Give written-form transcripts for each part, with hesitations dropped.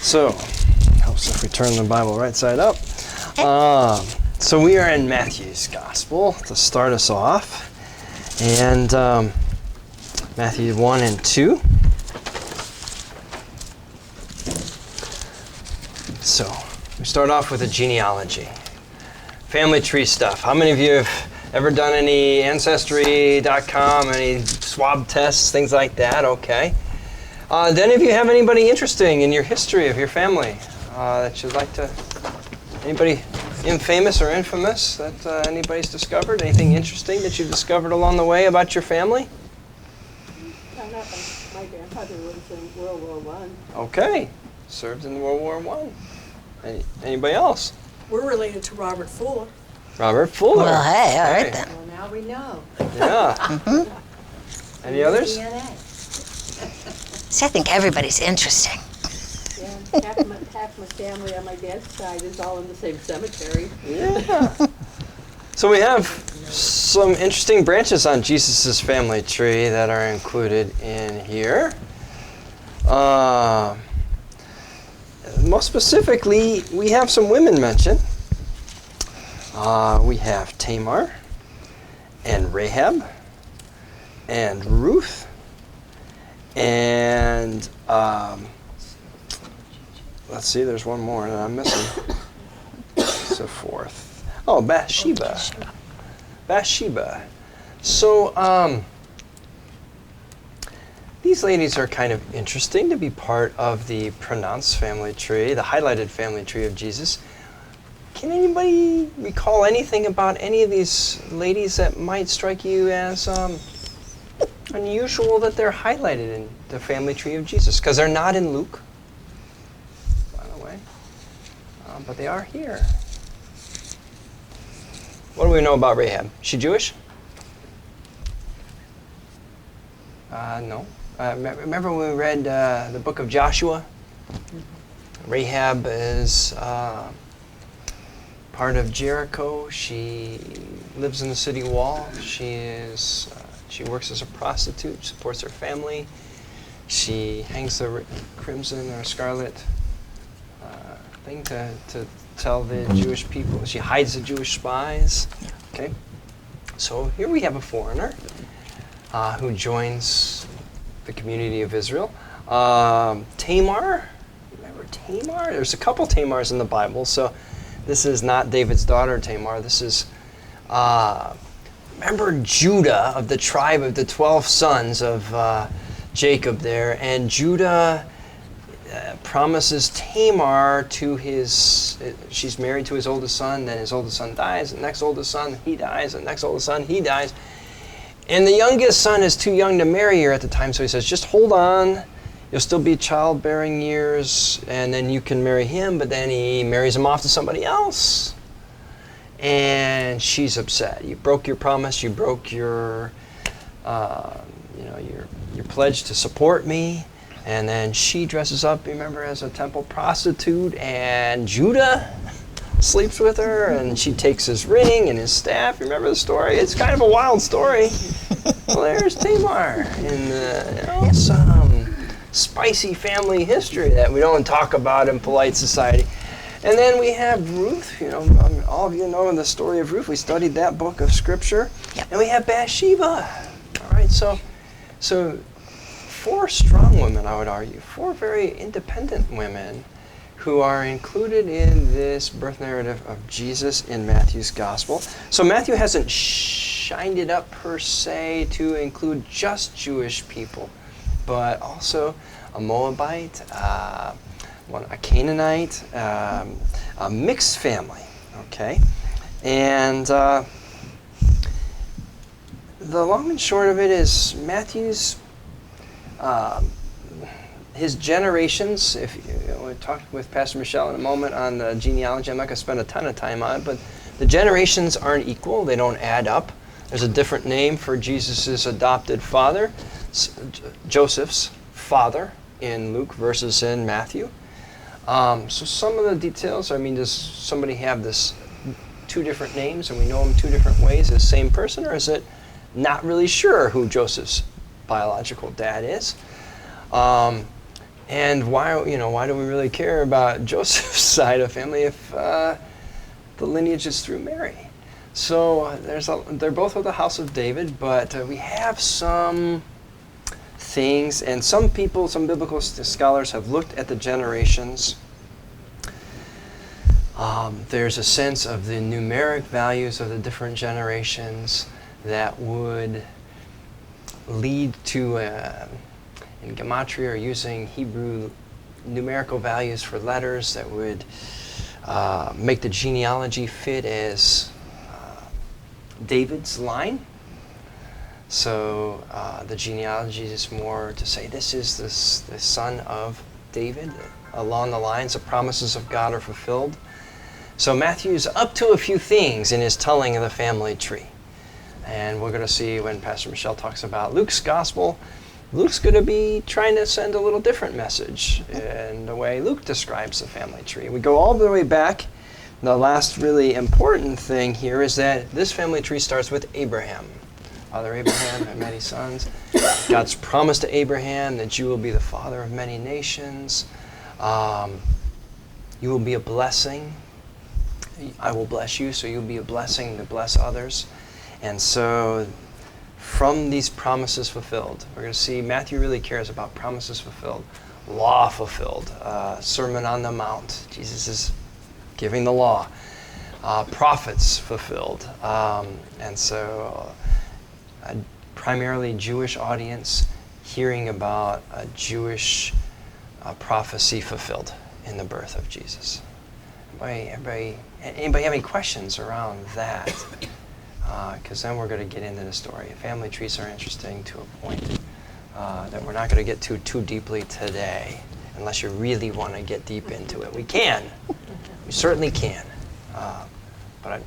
So, helps if we turn the Bible right side up. So we are in Matthew's Gospel to start us off. And Matthew 1 and 2. So, we start off with a genealogy. Family tree stuff. How many of you have ever done any Ancestry.com, any swab tests, things like that? Okay. Do any of you have anybody interesting in your history of your family that you'd like to... Anybody famous or infamous that anybody's discovered? Anything interesting that you've discovered along the way about your family? My grandfather was in World War I. Okay. Served in World War I. Anybody else? We're related to Robert Fuller. Robert Fuller. Well, hey, all right then. Well, now we know. Yeah. Any others? DNA. See, I think everybody's interesting. Yeah, half my family on my dad's side is all in the same cemetery. Yeah. So we have some interesting branches on Jesus' family tree that are included in here. Most specifically, we have some women mentioned. We have Tamar and Rahab and Ruth and let's see, there's one more that I'm missing. So forth. Oh, Bathsheba. Bathsheba. So, these ladies are kind of interesting to be part of the pronounced family tree, the highlighted family tree of Jesus. Can anybody recall anything about any of these ladies that might strike you as unusual that they're highlighted in the family tree of Jesus? Because they're not in Luke, by the way, but they are here. What do we know about Rahab? She Jewish? No. Remember when we read the book of Joshua? Rahab is part of Jericho. She lives in the city wall. She works as a prostitute, supports her family. She hangs the crimson or scarlet thing to tell the Jewish people. She hides the Jewish spies. Okay, so here we have a foreigner who joins the community of Israel. Tamar, remember Tamar? There's a couple Tamars in the Bible, so this is not David's daughter Tamar. This is, remember Judah of the tribe of the 12 sons of Jacob there, and Judah promises Tamar to she's married to his oldest son, then his oldest son dies, the next oldest son, he dies, the next oldest son, he dies. And the youngest son is too young to marry her at the time, so he says, just hold on, you'll still be childbearing years, and then you can marry him, but then he marries him off to somebody else. And she's upset. You broke your promise, you broke your pledge to support me. And then she dresses up, remember, as a temple prostitute, and Judah sleeps with her, and she takes his ring and his staff. Remember the story? It's kind of a wild story. Well, there's Tamar in some spicy family history that we don't talk about in polite society. And then we have Ruth. All of you know the story of Ruth. We studied that book of Scripture. Yep. And we have Bathsheba. All right, so 4 strong women, I would argue, 4 very independent women who are included in this birth narrative of Jesus in Matthew's Gospel. So Matthew hasn't shined it up per se to include just Jewish people, but also a Moabite, a Canaanite, a mixed family, okay? And the long and short of it is Matthew's his generations, we talked with Pastor Michelle in a moment on the genealogy. I'm not going to spend a ton of time on it, but the generations aren't equal. They don't add up. There's a different name for Jesus' adopted father, Joseph's father in Luke versus in Matthew. So some of the details, does somebody have 2 different names and we know them 2 different ways, the same person, or is it not really sure who Joseph's biological dad is? And why do we really care about Joseph's side of family if the lineage is through Mary? So they're both of the house of David, but we have some things, and some biblical scholars have looked at the generations. There's a sense of the numeric values of the different generations that would lead to, in gematria or using Hebrew numerical values for letters, that would make the genealogy fit as David's line. So the genealogy is more to say this is the son of David. Along the lines of promises of God are fulfilled. So Matthew's up to a few things in his telling of the family tree. And we're going to see when Pastor Michelle talks about Luke's gospel, Luke's going to be trying to send a little different message in the way Luke describes the family tree. We go all the way back. The last really important thing here is that this family tree starts with Abraham. Father Abraham had many sons. God's promise to Abraham that you will be the father of many nations. You will be a blessing. I will bless you, so you'll be a blessing to bless others. And so from these promises fulfilled, we're going to see Matthew really cares about promises fulfilled, law fulfilled, Sermon on the Mount. Jesus is giving the law. Prophets fulfilled. And so a primarily Jewish audience hearing about a Jewish prophecy fulfilled in the birth of Jesus. Anybody have any questions around that? Because then we're going to get into the story. Family trees are interesting to a point that we're not going to get to too deeply today, unless you really want to get deep into it. We can. We certainly can. But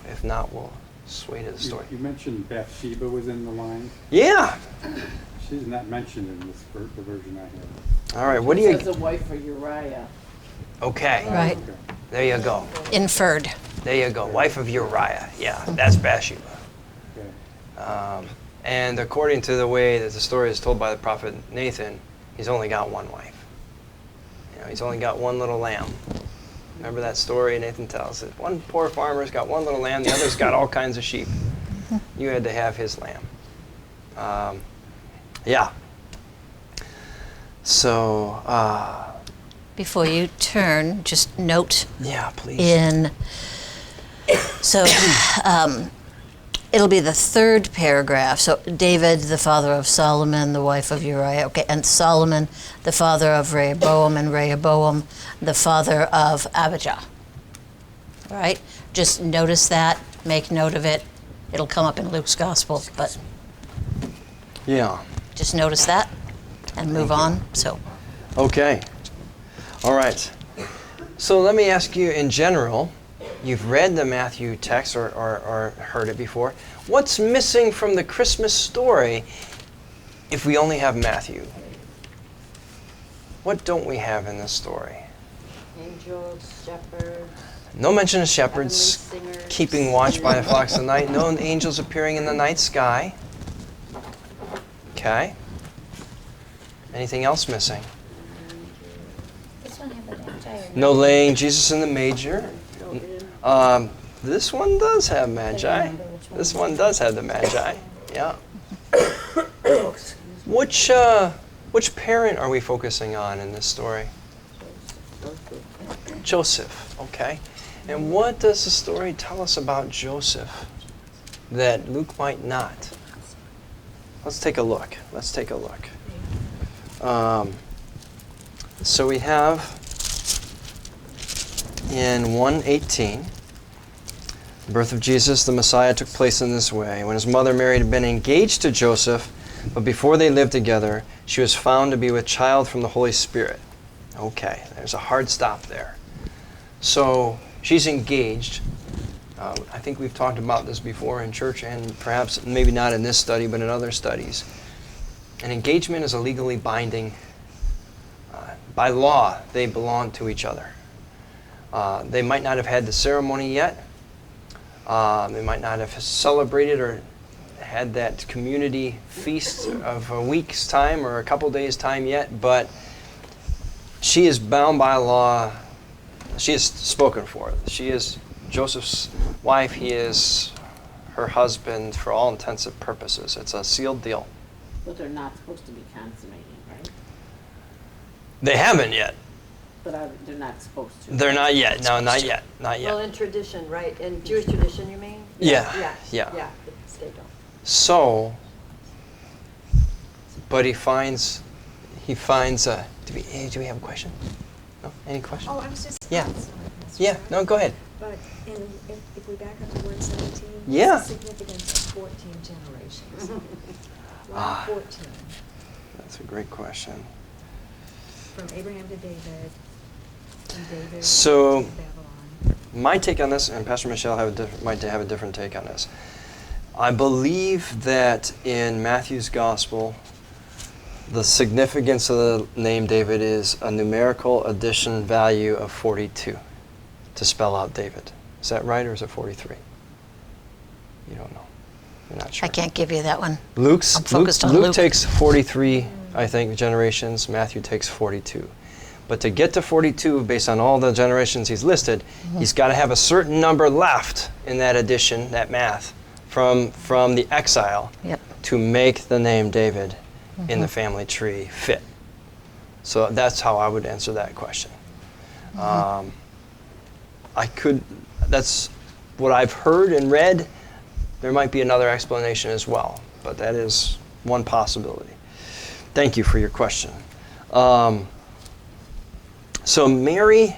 if not, we'll sway to the story. You mentioned Bathsheba was in the line. Yeah. She's not mentioned in this the version I have. All right. What do She you? was the wife of Uriah. Okay. Right. Okay. There you go. Inferred. There you go. Wife of Uriah. Yeah, that's Bathsheba. Okay. And according to the way that the story is told by the prophet Nathan, he's only got one wife. He's only got one little lamb. Remember that story Nathan tells? That one poor farmer's got one little lamb, the other's got all kinds of sheep. You had to have his lamb. Yeah. So, Before you turn, just note yeah, please. It'll be the third paragraph. So David, the father of Solomon, the wife of Uriah. Okay, and Solomon, the father of Rehoboam, and Rehoboam, the father of Abijah. All right? Just notice that. Make note of it. It'll come up in Luke's gospel, but Yeah. just notice that and move on. So, Okay. All right. So let me ask you in general, you've read the Matthew text or heard it before. What's missing from the Christmas story if we only have Matthew? What don't we have in this story? Angels, shepherds, No mention of shepherds heavenly singers. keeping watch by the flocks of the night. No angels appearing in the night sky. Okay. Anything else missing? This one have the magi or No laying Jesus in the manger. No, it didn't. This one does have magi. remember which one. This one does have the magi. Yeah. Oh, excuse me. Which parent are we focusing on in this story? Joseph. Okay. And what does the story tell us about Joseph that Luke might not? Let's take a look. So we have in 1:18, the birth of Jesus, the Messiah, took place in this way. When his mother Mary had been engaged to Joseph, but before they lived together, she was found to be with child from the Holy Spirit. Okay, there's a hard stop there. So she's engaged. I think we've talked about this before in church, and perhaps maybe not in this study, but in other studies. An engagement is a legally binding. By law, they belong to each other. They might not have had the ceremony yet. They might not have celebrated or had that community feast of a week's time or a couple days' time yet, but she is bound by law. She is spoken for. She is Joseph's wife. He is her husband for all intents and purposes. It's a sealed deal. But they're not supposed to be consummating, right? They haven't yet. But they're not supposed to. They're not yet. No, not yet. Not Well, yet. in tradition, right? In Jewish tradition, you mean? Yeah, Yeah. yeah. Yeah, they don't. So, but he finds do we have a question? No? Any question? Oh, I was just. Yeah. Sorry, Mr. Yeah, Chairman. no, go ahead. But if we back up to 117, Yeah. what's the significance of 14 generations? Why Ah. 14? That's a great question. From Abraham to David, from David So- to Babylon. My take on this, and Pastor Michelle might have a different take on this. I believe that in Matthew's gospel, the significance of the name David is a numerical addition value of 42 to spell out David. Is that right, or is it 43? You don't know. You're not sure. I can't give you that one. Luke I'm focused on Luke. takes 43, I think, generations. Matthew takes 42. But to get to 42, based on all the generations he's listed, he's got to have a certain number left in that addition, that math, from the exile Yep. to make the name David in the family tree fit. So that's how I would answer that question. That's what I've heard and read. There might be another explanation as well, but that is one possibility. Thank you for your question. So Mary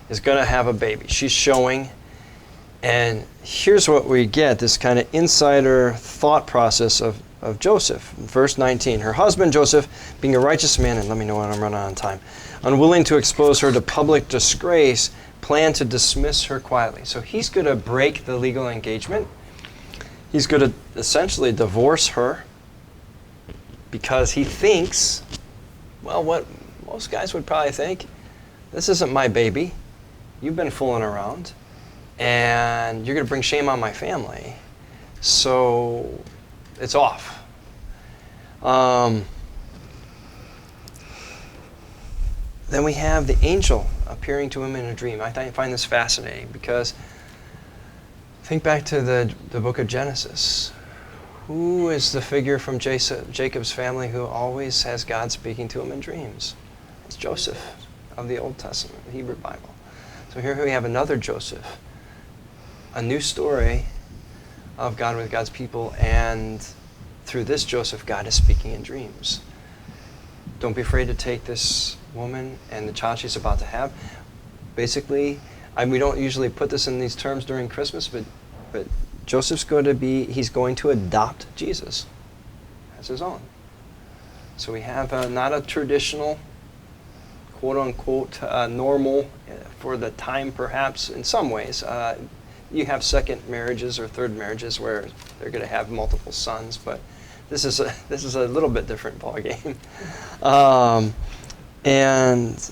is going to have a baby. She's showing, and here's what we get, this kind of insider thought process of Joseph. Verse 19, her husband Joseph, being a righteous man, and let me know when I'm running on time, unwilling to expose her to public disgrace, planned to dismiss her quietly. So he's going to break the legal engagement. He's going to essentially divorce her because he thinks, well, what most guys would probably think, this isn't my baby. You've been fooling around, and you're going to bring shame on my family. So it's off. Then we have the angel appearing to him in a dream. I find this fascinating because think back to the book of Genesis. Who is the figure from Jacob's family who always has God speaking to him in dreams? It's Joseph of the Old Testament, the Hebrew Bible. So here we have another Joseph, a new story of God with God's people, and through this Joseph, God is speaking in dreams. Don't be afraid to take this woman and the child she's about to have. Basically, we don't usually put this in these terms during Christmas, but Joseph's he's going to adopt Jesus as his own. So we have not a traditional, quote-unquote, normal for the time perhaps in some ways. You have second marriages or third marriages where they're going to have multiple sons, but this is a little bit different ballgame. And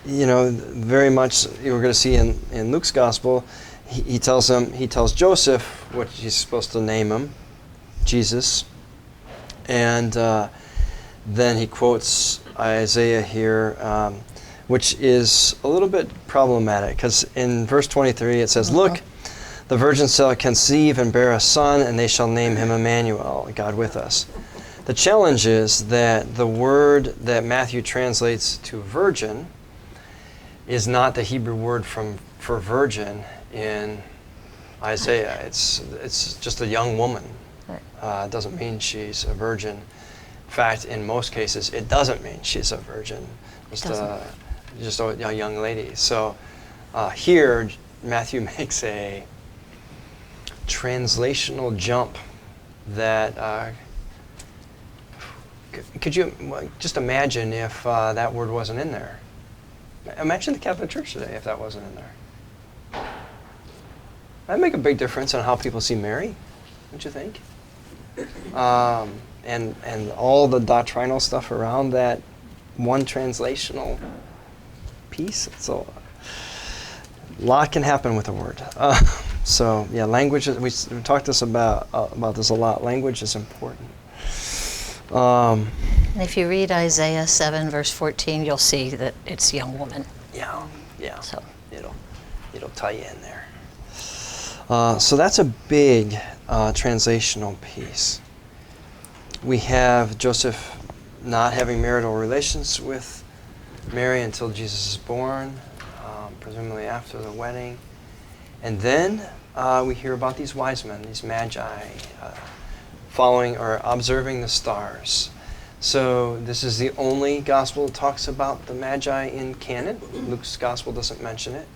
very much we're going to see in Luke's gospel, he tells Joseph what he's supposed to name him, Jesus, and then he quotes Isaiah here, which is a little bit problematic because in verse 23 it says, "Look, the virgin shall conceive and bear a son, and they shall name him Emmanuel, God with us." The challenge is that the word that Matthew translates to virgin is not the Hebrew word for virgin in Isaiah. It's just a young woman. It doesn't mean she's a virgin. In fact, in most cases, it doesn't mean she's a virgin. Just a young lady. So here, Matthew makes a translational jump that could you just imagine if that word wasn't in there? Imagine the Catholic Church today if that wasn't in there. That'd make a big difference on how people see Mary, don't you think? And all the doctrinal stuff around that one translational piece. So a lot can happen with a word. So yeah, language. We talked this about this a lot. Language is important. And if you read Isaiah 7, verse 14, you'll see that it's young woman. Yeah. So It'll tie you in there. So that's a big translational piece. We have Joseph not having marital relations with Mary until Jesus is born, presumably after the wedding. And then we hear about these wise men, these magi, following or observing the stars. So this is the only gospel that talks about the magi in canon. Luke's gospel doesn't mention it.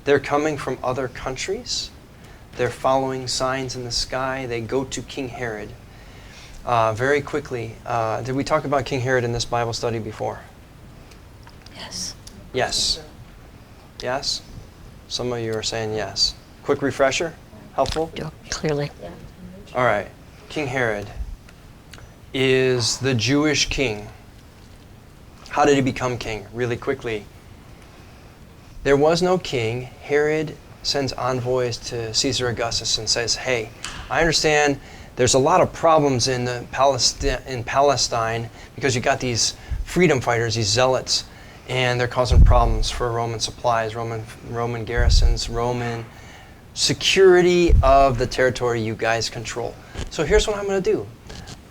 They're coming from other countries. They're following signs in the sky. They go to King Herod. Very quickly, did we talk about King Herod in this Bible study before? yes. Yes. Yes? Some of you are saying yes. Quick refresher? Helpful? Clearly. All right. King Herod is the Jewish king. How did he become king? Really quickly. There was no king. Herod sends envoys to Caesar Augustus and says, hey, I understand there's a lot of problems in Palestine because you got these freedom fighters, these zealots, and they're causing problems for Roman supplies, Roman garrisons, Roman security of the territory you guys control. So here's what I'm going to do.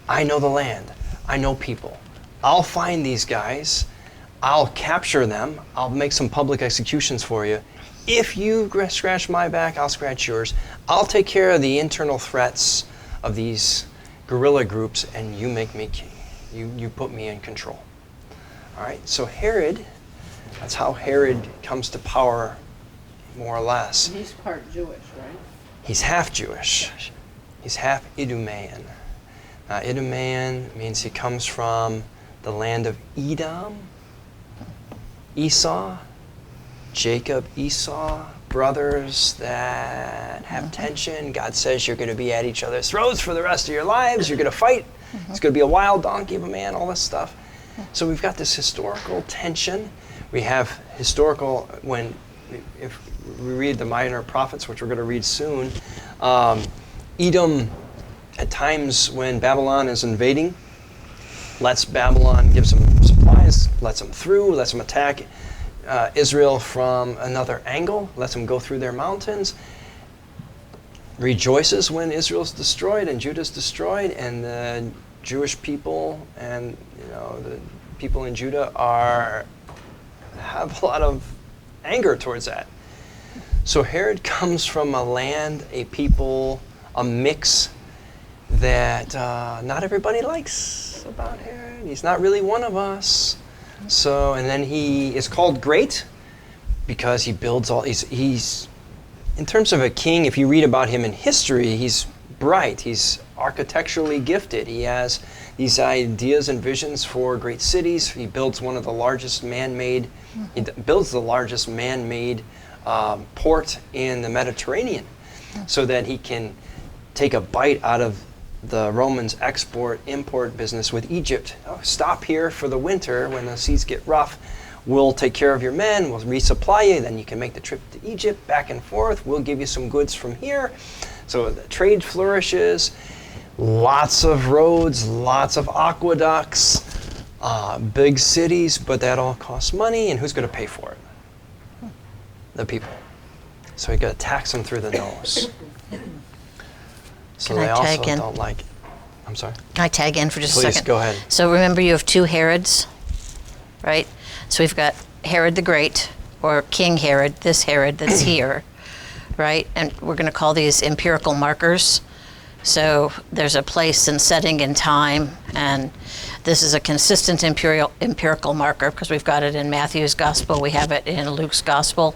I know the land. I know people. I'll find these guys. I'll capture them. I'll make some public executions for you. If you scratch my back, I'll scratch yours. I'll take care of the internal threats of these guerrilla groups, and you make me king. You put me in control. All right, so Herod, that's how Herod comes to power, more or less. He's part Jewish, right? He's half Jewish. He's half Idumean. Idumean means he comes from the land of Edom, Esau, Jacob, Esau, brothers that have tension. God says you're going to be at each other's throats for the rest of your lives. You're going to fight. It's going to be a wild donkey of a man, all this stuff. So we've got this historical tension. We have historical, if we read the minor prophets, which we're going to read soon, Edom, at times when Babylon is invading, gives them supplies, lets them through, lets them attack Israel from another angle, lets them go through their mountains, rejoices when Israel's destroyed and Judah's destroyed, and the Jewish people and the people in Judah have a lot of anger towards that. So Herod comes from a land, a people, a mix that not everybody likes about Herod. He's not really one of us. So, and then he is called great because he builds he's in terms of a king, if you read about him in history, he's bright. He's architecturally gifted. He has these ideas and visions for great cities. He builds one of the largest man-made port in the Mediterranean so that he can take a bite out of the Romans' export-import business with Egypt. Stop here for the winter when the seas get rough. We'll take care of your men. We'll resupply you. Then you can make the trip to Egypt, back and forth. We'll give you some goods from here. So the trade flourishes. Lots of roads, lots of aqueducts, big cities, but that all costs money. And who's going to pay for it? The people. So you got to tax them through the nose. So Can they I also tag in? don't like. I'm sorry. Can I tag in for just a Please, second? go ahead. So remember, you have two Herods, right? So we've got Herod the Great, or King Herod, this Herod that's here, right? And we're going to call these empirical markers. So there's a place and setting and time, and this is a consistent empirical marker because we've got it in Matthew's gospel, we have it in Luke's gospel,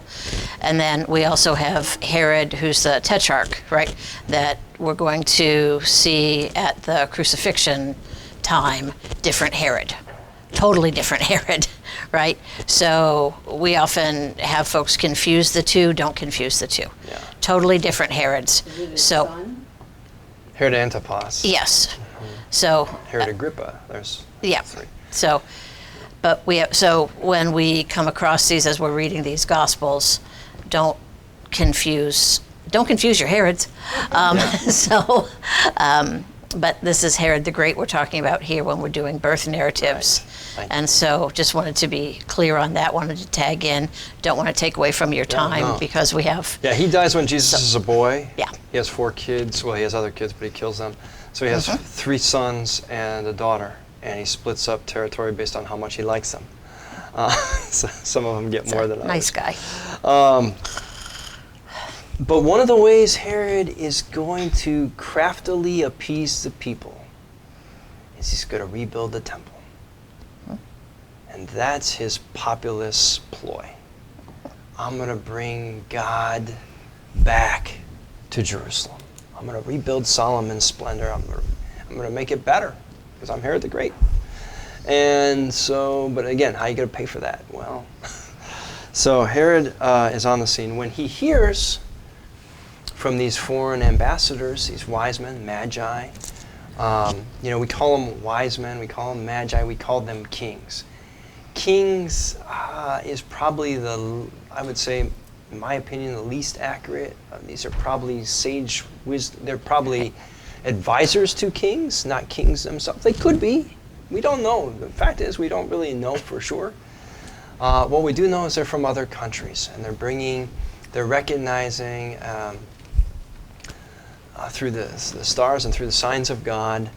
and then we also have Herod, who's the tetrarch, right, that we're going to see at the crucifixion time, different Herod, totally different Herod, right? So we often have folks confuse the two. Don't confuse the two. Yeah. Totally different Herods. Is it his So son? Herod Antipas. yes. So Herod Agrippa. There's yeah. three. So, but so when we come across these as we're reading these Gospels, don't confuse don't confuse your Herods. So, but this is Herod the Great we're talking about here when we're doing birth narratives. Right. And so just wanted to be clear on that, wanted to tag in. Don't want to take away from your time no. because we have, Yeah, he dies when Jesus is a boy. Yeah. He has 4 kids. Well, he has other kids, but he kills them. So he has 3 sons and a daughter, and he splits up territory based on how much he likes them. So some of them get more than others. nice guy. But one of the ways Herod is going to craftily appease the people is he's going to rebuild the temple. And that's his populist ploy. I'm going to bring God back to Jerusalem. I'm going to rebuild Solomon's splendor. I'm going to make it better because I'm Herod the Great. And so, but again, how are you going to pay for that? Well, so Herod is on the scene. When he hears from these foreign ambassadors, these wise men, magi, we call them wise men, we call them magi, we call them kings. Kings is probably I would say, in my opinion, the least accurate. These are probably sage wisdom. They're probably advisors to kings, not kings themselves. They could be. We don't know. The fact is, we don't really know for sure. What we do know is they're from other countries, and they're recognizing through the stars and through the signs of God.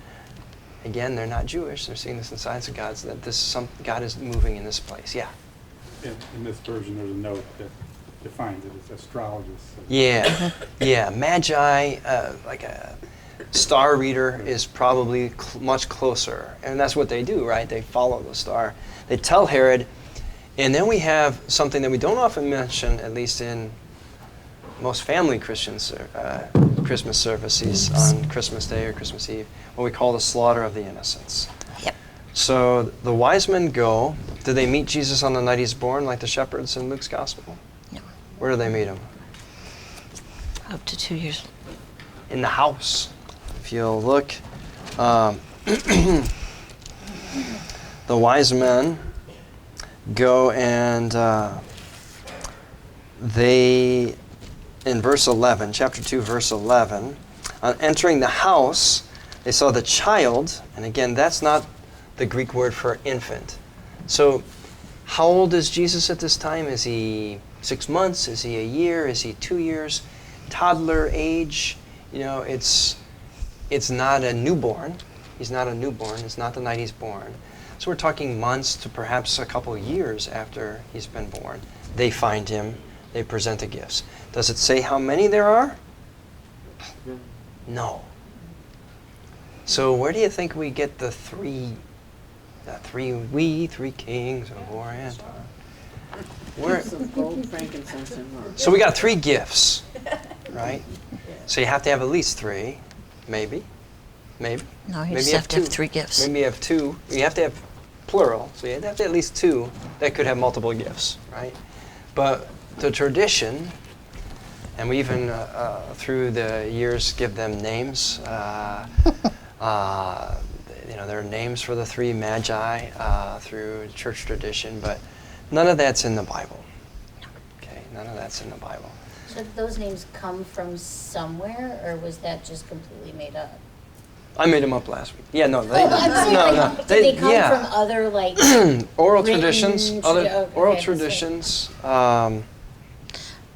Again, they're not Jewish. They're seeing this in the signs of God, so that God is moving in this place. Yeah. In this version, there's a note that defines it as astrologists. Yeah, yeah. Magi, like a star reader, is probably much closer, and that's what they do, right? They follow the star. They tell Herod, and then we have something that we don't often mention, at least in most family Christians, Christmas services on Christmas Day or Christmas Eve, what we call the slaughter of the innocents. Yep. So the wise men go. Did they meet Jesus on the night he's born, like the shepherds in Luke's gospel? No. Where do they meet him? Up to 2 years. In the house. If you'll look, the wise men go and they, in verse 11, chapter 2, verse 11, on entering the house, they saw the child, and again, that's not the Greek word for infant. So, how old is Jesus at this time? Is he 6 months? Is he a year? Is he 2 years? Toddler age? It's not a newborn. He's not a newborn. It's not the night he's born. So we're talking months to perhaps a couple years after he's been born. They find him. They present the gifts. Does it say how many there are? No. So where do you think we get the three kings of Orient? Where? Some gold, frankincense, and myrrh. So we got 3 gifts, right? So you have to have at least 3, maybe. No, you Maybe just have to have 3 gifts. Maybe you have 2. You have to have plural, so you have to have at least 2 that could have multiple gifts, right? But the tradition, and we even through the years give them names. There are names for the 3 magi through church tradition, but none of that's in the Bible. Okay, none of that's in the Bible. So did those names come from somewhere, or was that just completely made up? I made them up last week. Yeah, no, I'm saying, no. did they come from other, like, oral written traditions, okay, oral that's it. traditions.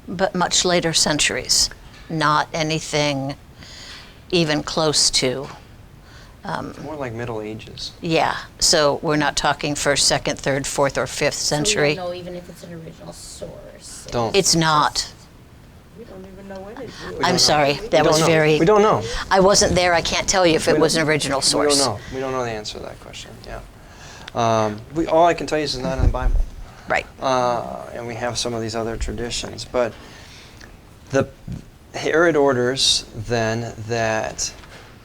But much later centuries, not anything even close to. More like Middle Ages. Yeah, so we're not talking 1st, 2nd, 3rd, 4th, or 5th So we century. don't know even if it's an original source. Don't. It's not. We don't even know when it's due. I'm sorry, that We was don't know. very. We don't know. I wasn't there. I can't tell you if it We was don't- an original We source. don't know. We don't know the answer to that question. Yeah. All I can tell you is it's not in the Bible. Right. And we have some of these other traditions. But the Herod orders then that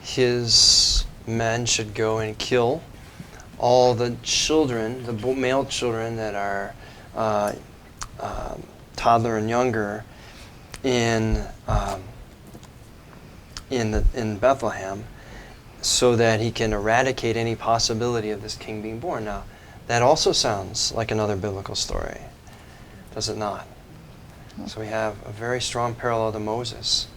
his men should go and kill all the children, the male children that are toddler and younger in Bethlehem, so that he can eradicate any possibility of this king being born. Now, that also sounds like another biblical story, does it not? So we have a very strong parallel to Moses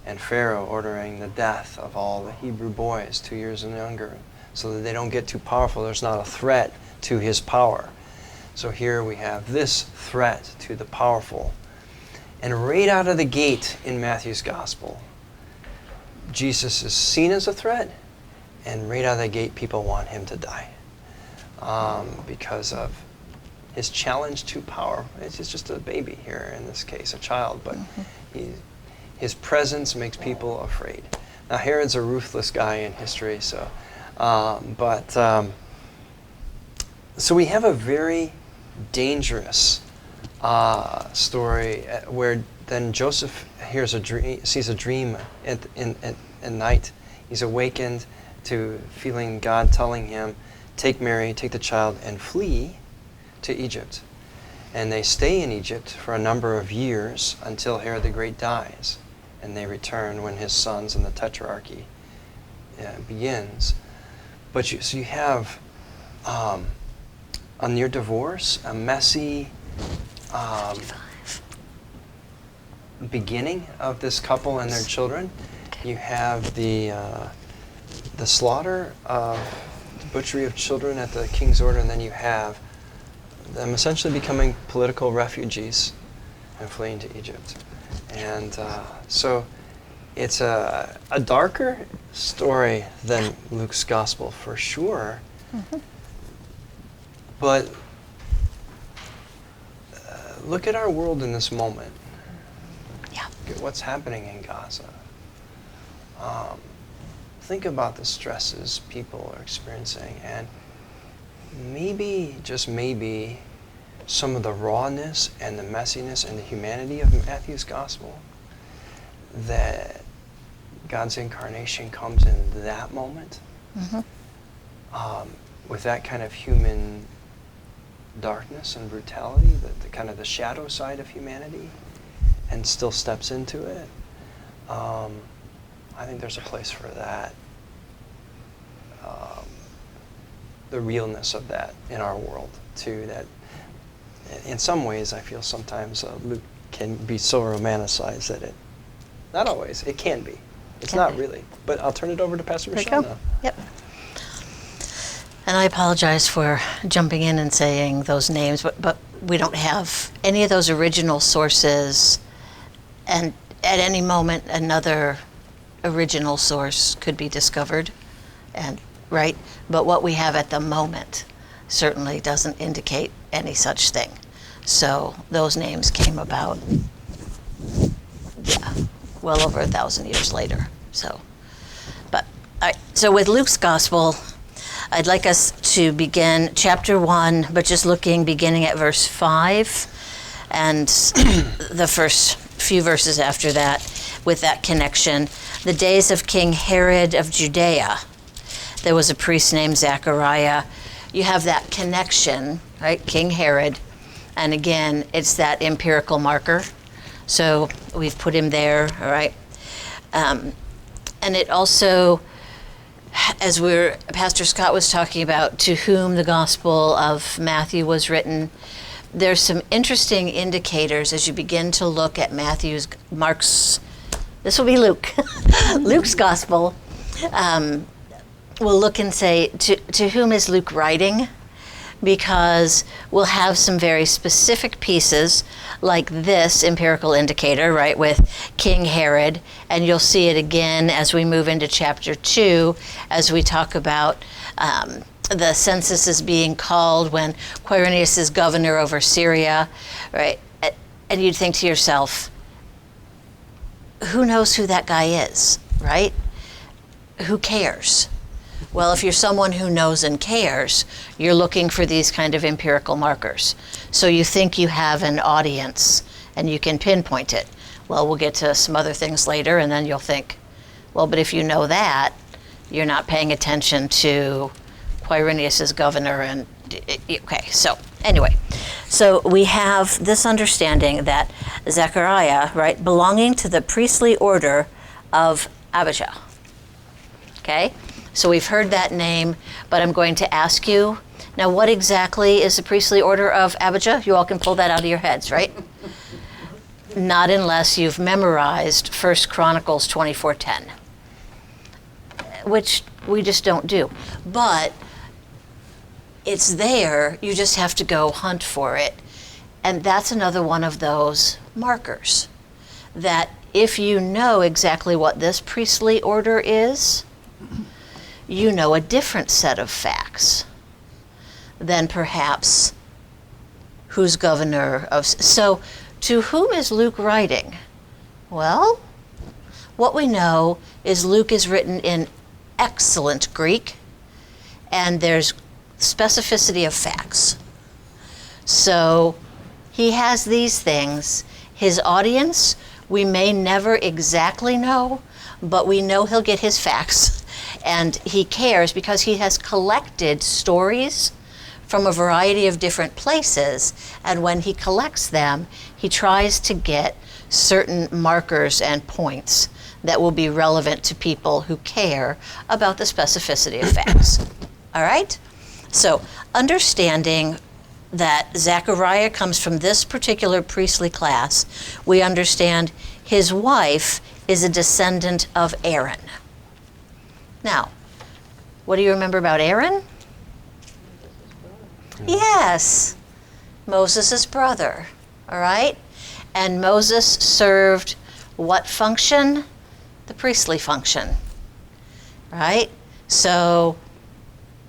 and Pharaoh ordering the death of all the Hebrew boys 2 years and younger so that they don't get too powerful. There's not a threat to his power. So here we have this threat to the powerful. And right out of the gate in Matthew's gospel, Jesus is seen as a threat, and right out of the gate people want him to die because of his challenge to power. It's just a baby here in this case, a child, but his presence makes people afraid. Now Herod's a ruthless guy in history, so so we have a very dangerous story where then Joseph sees a dream at night. He's awakened to feeling God telling him, take Mary, take the child, and flee to Egypt. And they stay in Egypt for a number of years until Herod the Great dies. And they return when his sons and the Tetrarchy begins. But so you have a near divorce, a messy beginning of this couple and their children. You have the slaughter of the butchery of children at the king's order, and then you have them essentially becoming political refugees and fleeing to Egypt. And so it's a darker story than Luke's gospel for sure. But look at our world in this moment. Yeah. Look at what's happening in Gaza. Think about the stresses people are experiencing, and maybe, just maybe, some of the rawness and the messiness and the humanity of Matthew's gospel, that God's incarnation comes in that moment, with that kind of human darkness and brutality, the kind of the shadow side of humanity, and still steps into it. I think there's a place for that. The realness of that in our world too, that in some ways I feel sometimes Luke can be so romanticized that it, not always, it can be. It's not really. But I'll turn it over to Pastor Michelle now. Yep. And I apologize for jumping in and saying those names, but we don't have any of those original sources, and at any moment another original source could be discovered, and right? But what we have at the moment certainly doesn't indicate any such thing. So those names came about, well over 1,000 years later. So, but all right. So with Luke's gospel, I'd like us to begin chapter 1, but just beginning at verse 5, and the first few verses after that, with that connection. The days of King Herod of Judea, there was a priest named Zechariah. You have that connection, right? King Herod. And again, it's that empirical marker. So we've put him there, all right? And it also, as Pastor Scott was talking about, to whom the Gospel of Matthew was written, there's some interesting indicators as you begin to look at this will be Luke, Luke's Gospel. We'll look and say, to whom is Luke writing? Because we'll have some very specific pieces like this empirical indicator, right, with King Herod, and you'll see it again as we move into chapter 2, as we talk about the census is being called when Quirinius is governor over Syria, right? And you'd think to yourself, who knows who that guy is, right? Who cares? Well, if you're someone who knows and cares, you're looking for these kind of empirical markers. So you think you have an audience and you can pinpoint it. Well, we'll get to some other things later, and then you'll think, well, but if you know that, you're not paying attention to Quirinius as governor. And okay, so anyway, so we have this understanding that Zechariah, right, belonging to the priestly order of Abijah. Okay, so we've heard that name, but I'm going to ask you, now what exactly is the priestly order of Abijah? You all can pull that out of your heads, right? not unless you've memorized 1 Chronicles 24:10, which we just don't do. But it's there, you just have to go hunt for it. And that's another one of those markers that if you know exactly what this priestly order is, you know a different set of facts than perhaps who's governor of. So, to whom is Luke writing? Well, what we know is Luke is written in excellent Greek, and there's specificity of facts. So, he has these things. His audience, we may never exactly know, but we know he'll get his facts. And he cares because he has collected stories from a variety of different places. And when he collects them, he tries to get certain markers and points that will be relevant to people who care about the specificity of facts. All right? So, understanding that Zechariah comes from this particular priestly class, we understand his wife is a descendant of Aaron. Now, what do you remember about Aaron? Yes, Moses' brother, all right? And Moses served what function? The priestly function, right? So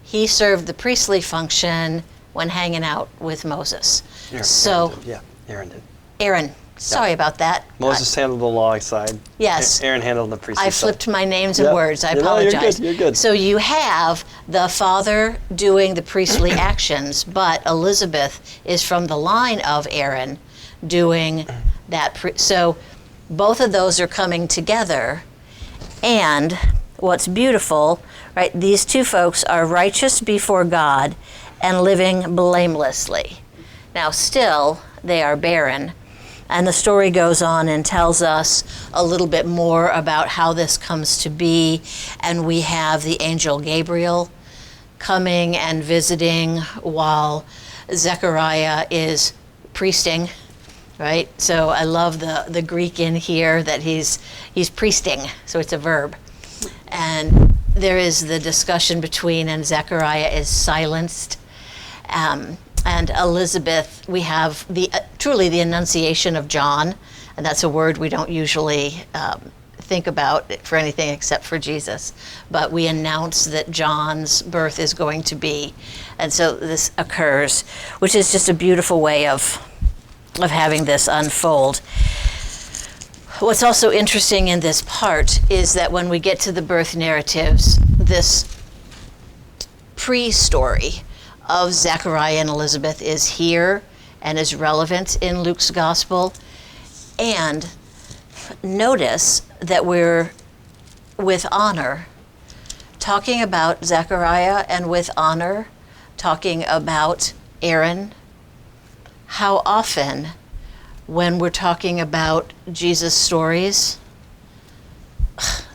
he served the priestly function when hanging out with Moses. Aaron did. Aaron, sorry about that. Moses handled the law side. Yes. Aaron handled the priestly I side. flipped my names and Yep. words. I No, apologize. You're good. So you have the father doing the priestly actions, but Elizabeth is from the line of Aaron doing that. So both of those are coming together. And what's beautiful, right, these two folks are righteous before God and living blamelessly. Now, still, they are barren. And the story goes on and tells us a little bit more about how this comes to be. And we have the angel Gabriel coming and visiting while Zechariah is priesting, right? So I love the Greek in here that he's priesting, so it's a verb. And there is the discussion between, and Zechariah is silenced. And Elizabeth, we have truly the Annunciation of John, and that's a word we don't usually think about for anything except for Jesus. But we announce that John's birth is going to be, and so this occurs, which is just a beautiful way of having this unfold. What's also interesting in this part is that when we get to the birth narratives, this pre-story of Zechariah and Elizabeth is here and is relevant in Luke's gospel. And notice that we're, with honor, talking about Zechariah, and with honor, talking about Aaron. How often, when we're talking about Jesus' stories,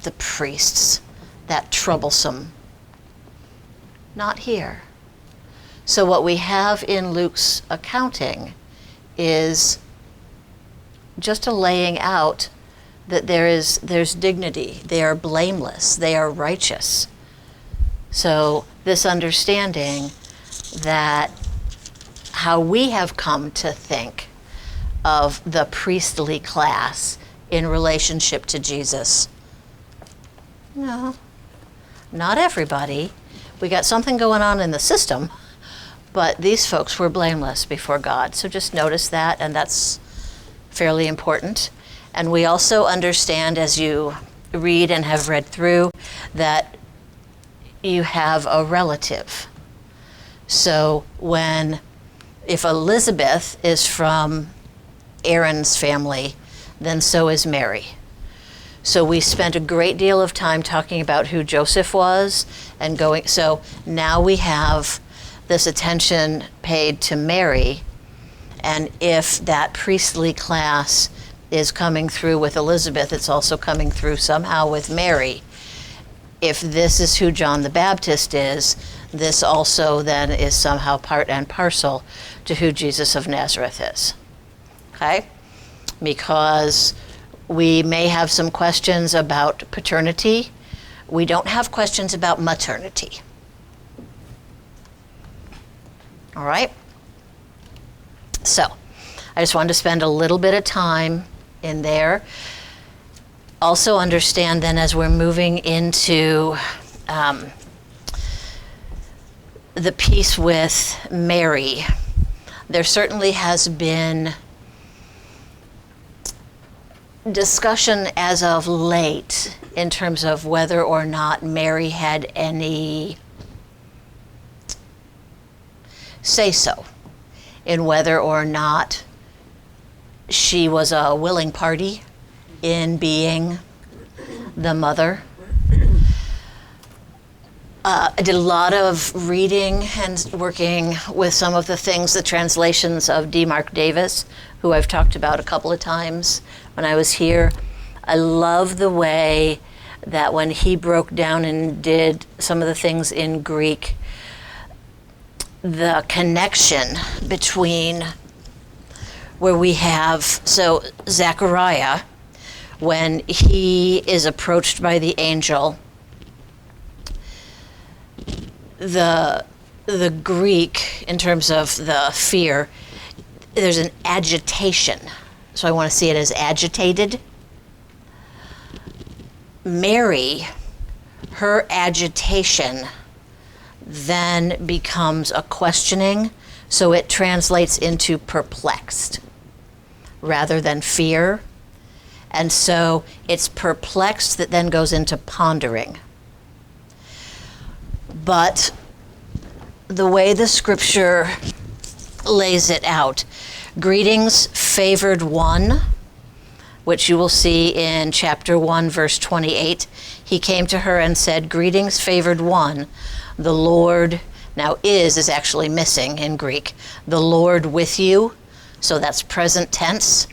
the priests, that troublesome, not here. So what we have in Luke's accounting is just a laying out that there's dignity. They are blameless. They are righteous. So this understanding that how we have come to think of the priestly class in relationship to Jesus. No, not everybody. We got something going on in the system, but these folks were blameless before God. So just notice that, and that's fairly important. And we also understand, as you read and have read through, that you have a relative. So if Elizabeth is from Aaron's family, then so is Mary. So we spent a great deal of time talking about who Joseph was and going. So now we have this attention paid to Mary, and if that priestly class is coming through with Elizabeth, it's also coming through somehow with Mary. If this is who John the Baptist is, this also then is somehow part and parcel to who Jesus of Nazareth is. Okay? because we may have some questions about paternity. We don't have questions about maternity. All right? So, I just wanted to spend a little bit of time in there. Also understand then, as we're moving into the piece with Mary, there certainly has been discussion as of late in terms of whether or not Mary had any say-so in whether or not she was a willing party in being the mother. I did a lot of reading and working with some of the things, the translations of D. Mark Davis, who I've talked about a couple of times when I was here. I love the way that when he broke down and did some of the things in Greek, the connection between where we have, so Zechariah, when he is approached by the angel, the Greek, in terms of the fear, there's an agitation. So I want to see it as agitated. Mary, her agitation then becomes a questioning, so it translates into perplexed rather than fear. And so it's perplexed that then goes into pondering. But the way the scripture lays it out, greetings, favored one, which you will see in chapter 1, verse 28. He came to her and said, greetings, favored one, the Lord, now is actually missing in Greek, the Lord with you. So that's present tense,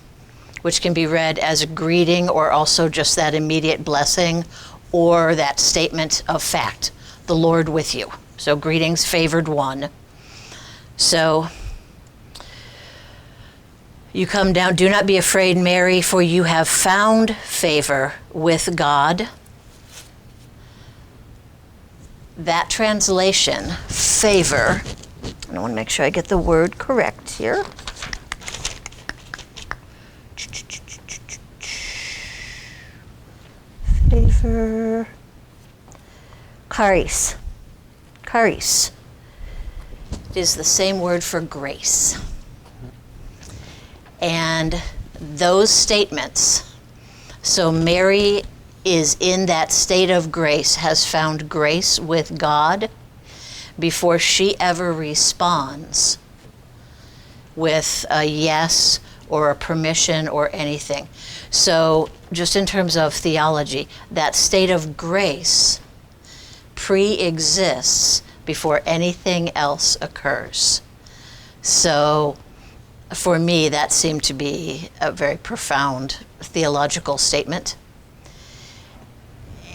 which can be read as a greeting or also just that immediate blessing or that statement of fact, the Lord with you. So greetings, favored one. So you come down, do not be afraid, Mary, for you have found favor with God. That translation, favor, and I want to make sure I get the word correct here. Favor, charis. Charis is the same word for grace. And those statements, so Mary is in that state of grace, has found grace with God before she ever responds with a yes or a permission or anything. So just in terms of theology, that state of grace pre-exists before anything else occurs. So for me, that seemed to be a very profound theological statement.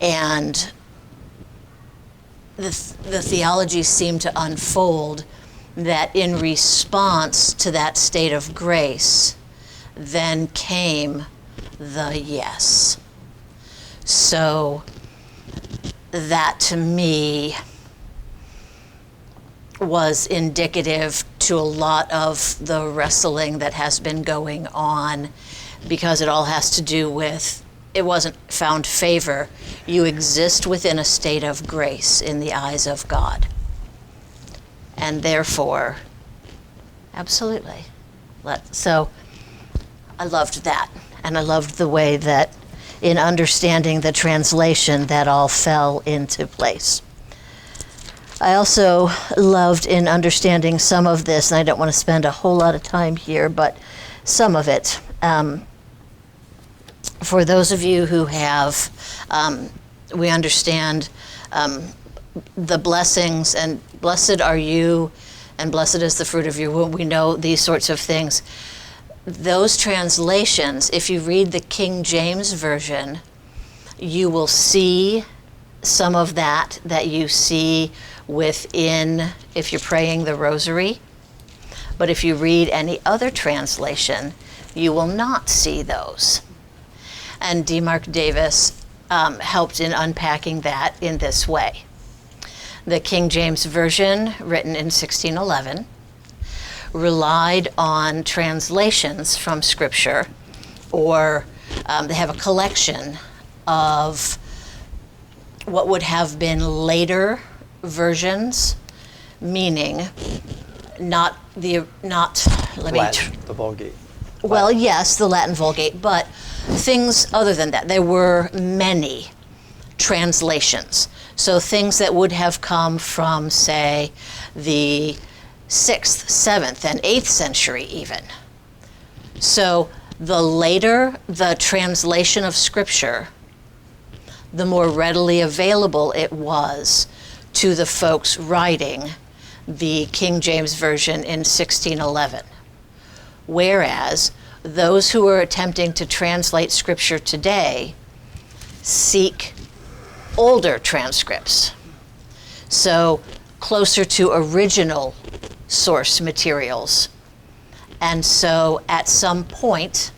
And the theology seemed to unfold that in response to that state of grace, then came the yes. So that to me was indicative to a lot of the wrestling that has been going on, because it all has to do with, it wasn't found favor. You exist within a state of grace in the eyes of God. And therefore, absolutely. So I loved that. And I loved the way that in understanding the translation, that all fell into place. I also loved in understanding some of this, and I don't want to spend a whole lot of time here, but some of it. For those of you who have, we understand the blessings, and blessed are you, and blessed is the fruit of your womb. We know these sorts of things. Those translations, if you read the King James Version, you will see some of that you see within, if you're praying the rosary. But if you read any other translation, you will not see those. And D. Mark Davis helped in unpacking that in this way. The King James Version, written in 1611, relied on translations from Scripture, or they have a collection of what would have been later versions, meaning not the Latin, the Vulgate. well, yes, the Latin Vulgate, but things other than that. There were many translations. So things that would have come from, say, the 6th, 7th, and 8th century even. So the later the translation of Scripture, the more readily available it was to the folks writing the King James Version in 1611. Whereas those who are attempting to translate Scripture today seek older transcripts, so closer to original source materials. And so at some point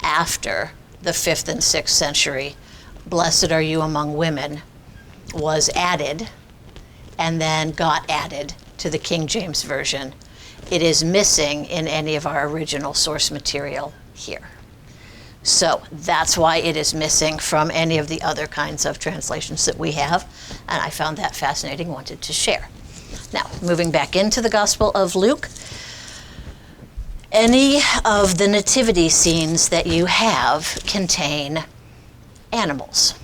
after the 5th and 6th century, "Blessed are you among women" was added, and then got added to the King James Version. It is missing in any of our original source material here. So that's why it is missing from any of the other kinds of translations that we have, and I found that fascinating, wanted to share. Now, moving back into the Gospel of Luke, any of the nativity scenes that you have contain animals.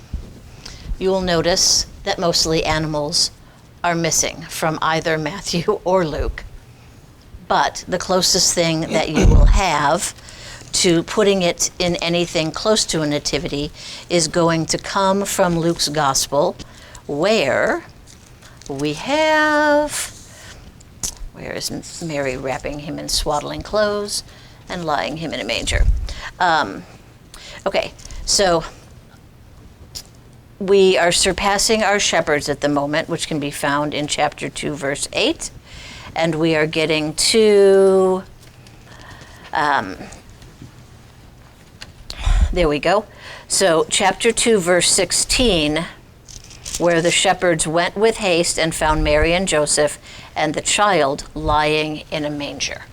You will notice that mostly animals are missing from either Matthew or Luke. But the closest thing that you will have to putting it in anything close to a nativity is going to come from Luke's Gospel, where we have, where is Mary wrapping him in swaddling clothes and lying him in a manger? Okay, so we are surpassing our shepherds at the moment, which can be found in chapter 2, verse 8. And we are getting to, there we go. So chapter 2, verse 16, where the shepherds went with haste and found Mary and Joseph and the child lying in a manger.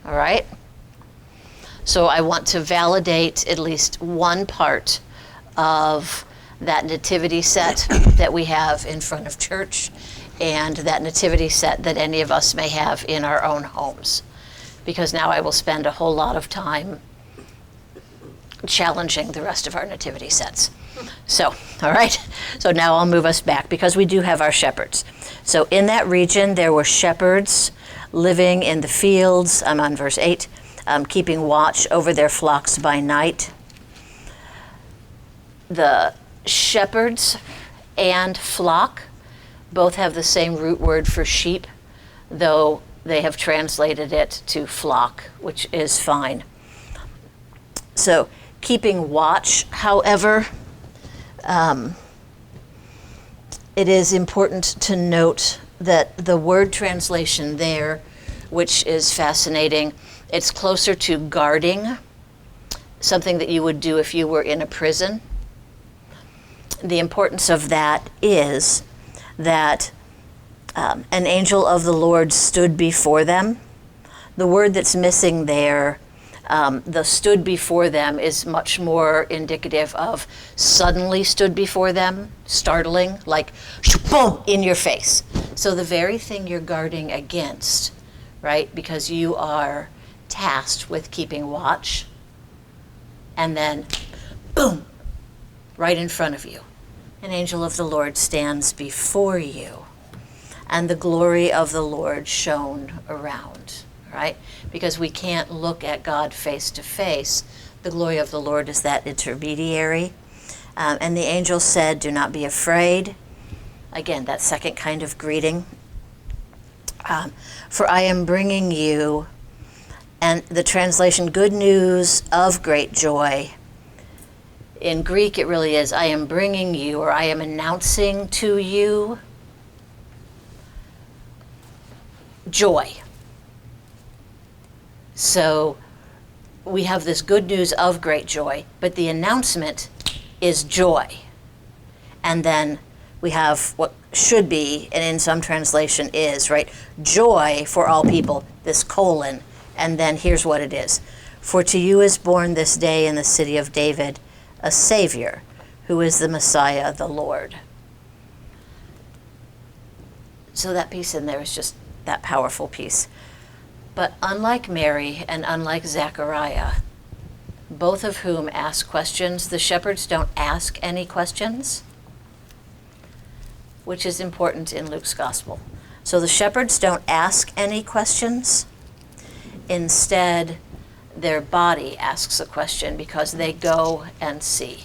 All right? So I want to validate at least one part of that nativity set that we have in front of church, and that nativity set that any of us may have in our own homes. Because now I will spend a whole lot of time challenging the rest of our nativity sets. So, all right, so now I'll move us back because we do have our shepherds. So in that region, there were shepherds living in the fields, I'm on verse 8, keeping watch over their flocks by night. The shepherds and flock both have the same root word for sheep, though they have translated it to flock, which is fine. So keeping watch, however, it is important to note that the word translation there, which is fascinating, it's closer to guarding, something that you would do if you were in a prison. The importance of that is that an angel of the Lord stood before them. The word that's missing there, the stood before them, is much more indicative of suddenly stood before them, startling, like boom, in your face. So the very thing you're guarding against, right? Because you are tasked with keeping watch, and then boom, right in front of you. An angel of the Lord stands before you, and the glory of the Lord shone around, right? Because we can't look at God face to face. The glory of the Lord is that intermediary. And the angel said, "Do not be afraid." Again, that second kind of greeting. "For I am bringing you," and the translation, "good news of great joy." In Greek, it really is, "I am bringing you," or "I am announcing to you," joy. So we have this good news of great joy, but the announcement is joy. And then we have what should be, and in some translation is, right, joy for all people, this colon, and then here's what it is. For to you is born this day in the city of David a Savior, who is the Messiah, the Lord. So that piece in there is just that powerful piece. But unlike Mary and unlike Zechariah, both of whom ask questions, the shepherds don't ask any questions, which is important in Luke's gospel. So the shepherds don't ask any questions. Instead, their body asks a question because they go and see.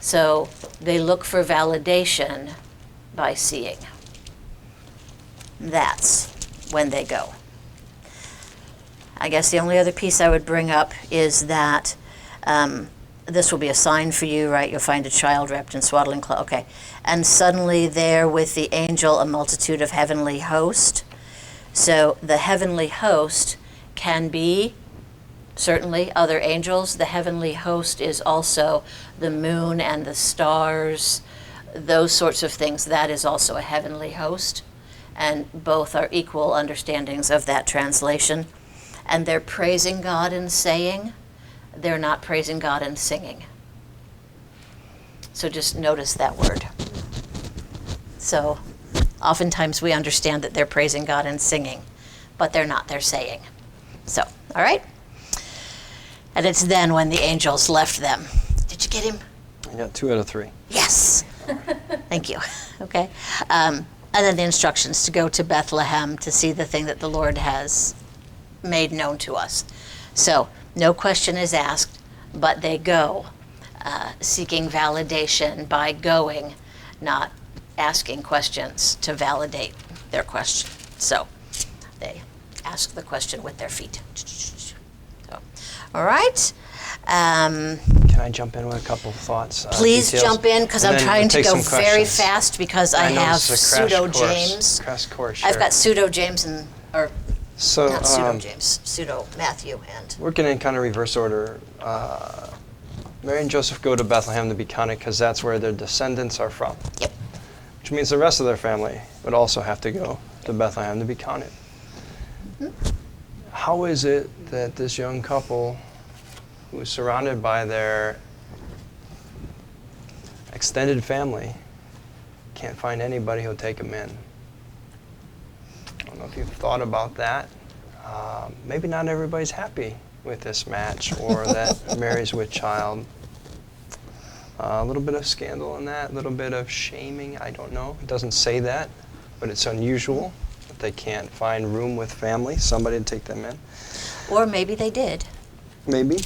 So they look for validation by seeing. That's when they go. I guess the only other piece I would bring up is that this will be a sign for you, right? You'll find a child wrapped in swaddling cloth. Okay. And suddenly there with the angel a multitude of heavenly host. So the heavenly host can be certainly other angels. The heavenly host is also the moon and the stars, those sorts of things. That is also a heavenly host. And both are equal understandings of that translation. And they're praising God and saying, they're not praising God and singing. So just notice that word. So oftentimes we understand that they're praising God and singing, but they're not, they're saying. So, all right? And it's then when the angels left them. Did you get him? I got 2 out of 3. Yes. Thank you. Okay. And then the instructions to go to Bethlehem to see the thing that the Lord has made known to us. So no question is asked, but they go, seeking validation by going, not asking questions to validate their question. So they ask the question with their feet. So, all right. Can I jump in with a couple of thoughts? Please details? jump in, because And I'm then trying we'll to go take some very questions. fast because I know have this is a crash pseudo course. James. Crash course, I've sure. got pseudo James and, or So, not pseudo James, pseudo Matthew and. working in kind of reverse order. Mary and Joseph go to Bethlehem to be counted because that's where their descendants are from. Yep. Which means the rest of their family would also have to go to Bethlehem to be counted. How is it that this young couple, who is surrounded by their extended family, can't find anybody who'll take them in? I don't know if you've thought about that. Maybe not everybody's happy with this match or that Mary's with child. A little bit of scandal in that, a little bit of shaming, I don't know. It doesn't say that, but it's unusual that they can't find room with family, somebody to take them in. Or maybe they did. Maybe.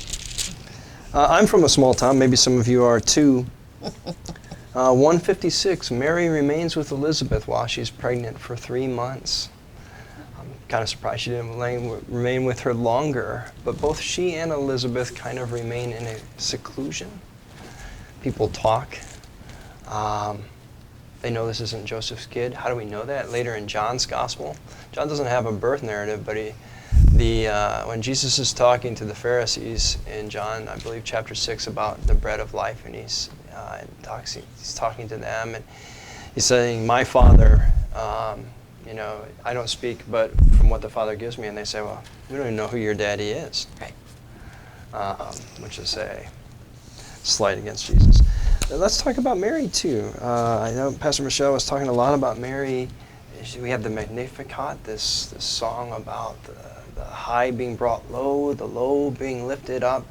I'm from a small town, maybe some of you are too. 156, Mary remains with Elizabeth while she's pregnant for 3 months. I'm kind of surprised she didn't remain with her longer, but both she and Elizabeth kind of remain in a seclusion. People talk. They know this isn't Joseph's kid. How do we know that? Later in John's gospel, John doesn't have a birth narrative, but when Jesus is talking to the Pharisees in John, I believe chapter 6, about the bread of life, and he's talking to them, and he's saying, "My Father, I don't speak, but from what the Father gives me." And they say, "Well, we don't even know who your daddy is," Right. which is a slight against Jesus. Let's talk about Mary too. I know Pastor Michelle was talking a lot about Mary. We have the Magnificat, this song about the high being brought low, the low being lifted up.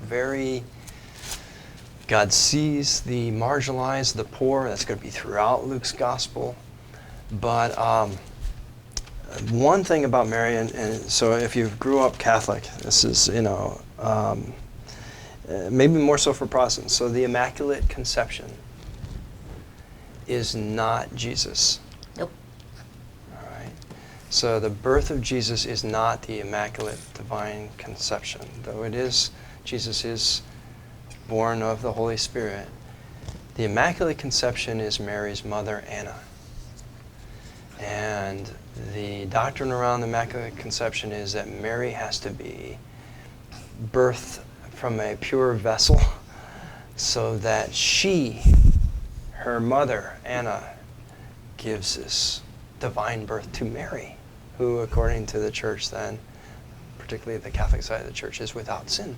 God sees the marginalized, the poor. That's going to be throughout Luke's gospel. But one thing about Mary, and so if you grew up Catholic, this is, maybe more so for Protestants. So the Immaculate Conception is not Jesus. Nope. All right. So the birth of Jesus is not the Immaculate Divine Conception, though Jesus is born of the Holy Spirit. The Immaculate Conception is Mary's mother, Anna. And the doctrine around the Immaculate Conception is that Mary has to be birth from a pure vessel, so that her mother, Anna, gives this divine birth to Mary, who, according to the church then, particularly the Catholic side of the church, is without sin.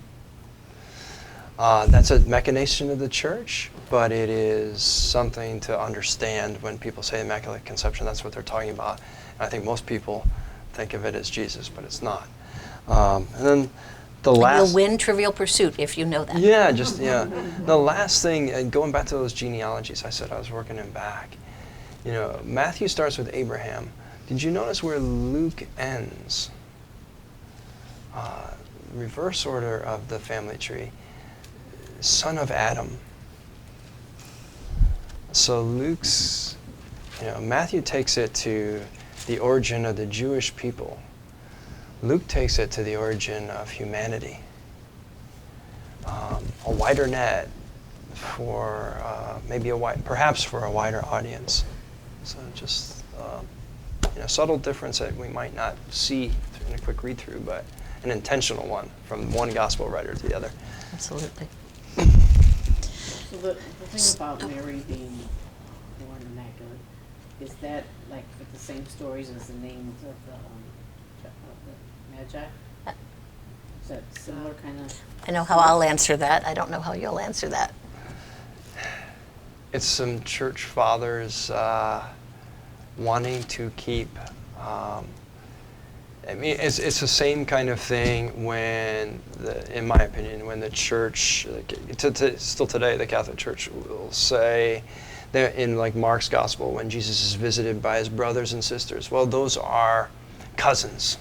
That's a machination of the church, but it is something to understand when people say Immaculate Conception. That's what they're talking about. And I think most people think of it as Jesus, but it's not. And then the last... You'll win Trivial Pursuit if you know that. Yeah, the last thing, and going back to those genealogies, I said I was working them back. You know, Matthew starts with Abraham. Did you notice where Luke ends? Reverse order of the family tree. Son of Adam. So Matthew takes it to the origin of the Jewish people. Luke takes it to the origin of humanity. A wider net for perhaps for a wider audience. So just subtle difference that we might not see in a quick read through, but an intentional one from one gospel writer to the other. Absolutely. So the thing about Mary being born immaculate, is that like with the same stories as the names of the Magi? Is that similar kind of? I know how I'll answer that. I don't know how you'll answer that. It's some church fathers wanting to keep. It's the same kind of thing when, in my opinion, when the church, still today, the Catholic Church will say, that in like Mark's Gospel, when Jesus is visited by his brothers and sisters, well, those are cousins.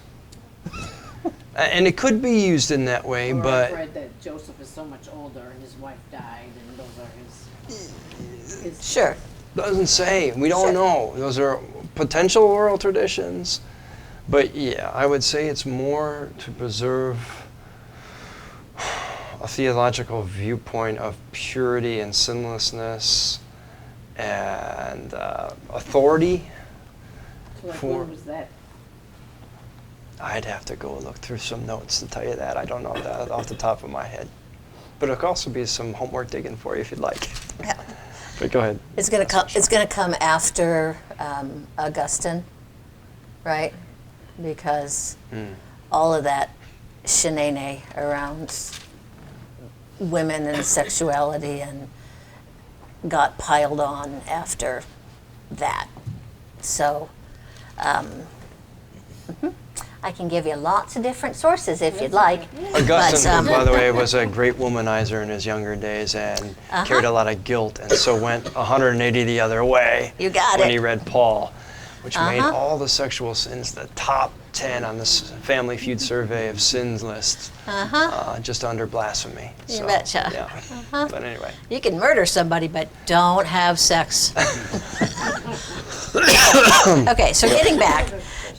And it could be used in that way, Or but... I've read that Joseph is so much older and his wife died, and those are his Sure. Doesn't say. We don't know. Those are potential oral traditions. But yeah, I would say it's more to preserve a theological viewpoint of purity and sinlessness and authority. So like For- when was that? I'd have to go look through some notes to tell you that. I don't know that off the top of my head. But it could also be some homework digging for you if you'd like. Yeah. But go ahead. It's going to come. It's going to come after Augustine, right? Because all of that shenanigans around women and sexuality and got piled on after that. So I can give you lots of different sources if you'd like. Augustine, But, by the way, was a great womanizer in his younger days and carried a lot of guilt, and so went 180 the other way. You got when it. he read Paul, which made all the sexual sins the top 10 on this Family Feud survey of sins list, just under blasphemy. You betcha. Yeah. But anyway. You can murder somebody, but don't have sex. Okay, so getting back.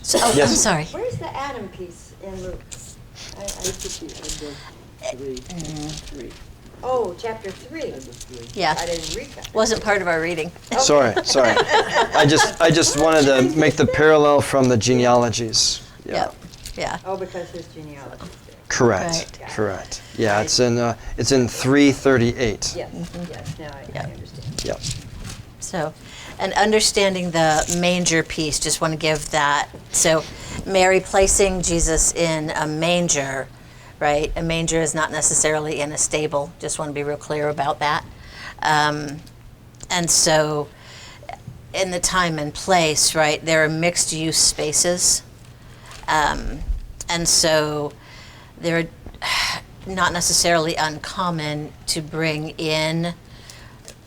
So, I'm Yes. sorry. Where's the Adam piece in Luke? I took the end of three. Oh, chapter 3. I Yeah, didn't read that. wasn't part of our reading. Sorry. I just wanted to make the parallel from the genealogies. Yeah. Yep. Yeah. Oh, because his genealogy is there. Correct. Right. Correct. Yeah, it's in 338. Yes, yes, now I Yeah. understand. Yep. So, and understanding the manger piece, just want to give that. So, Mary placing Jesus in a manger, right? A manger is not necessarily in a stable. Just want to be real clear about that. And so, in the time and place, right, there are mixed use spaces. And so, they're not necessarily uncommon to bring in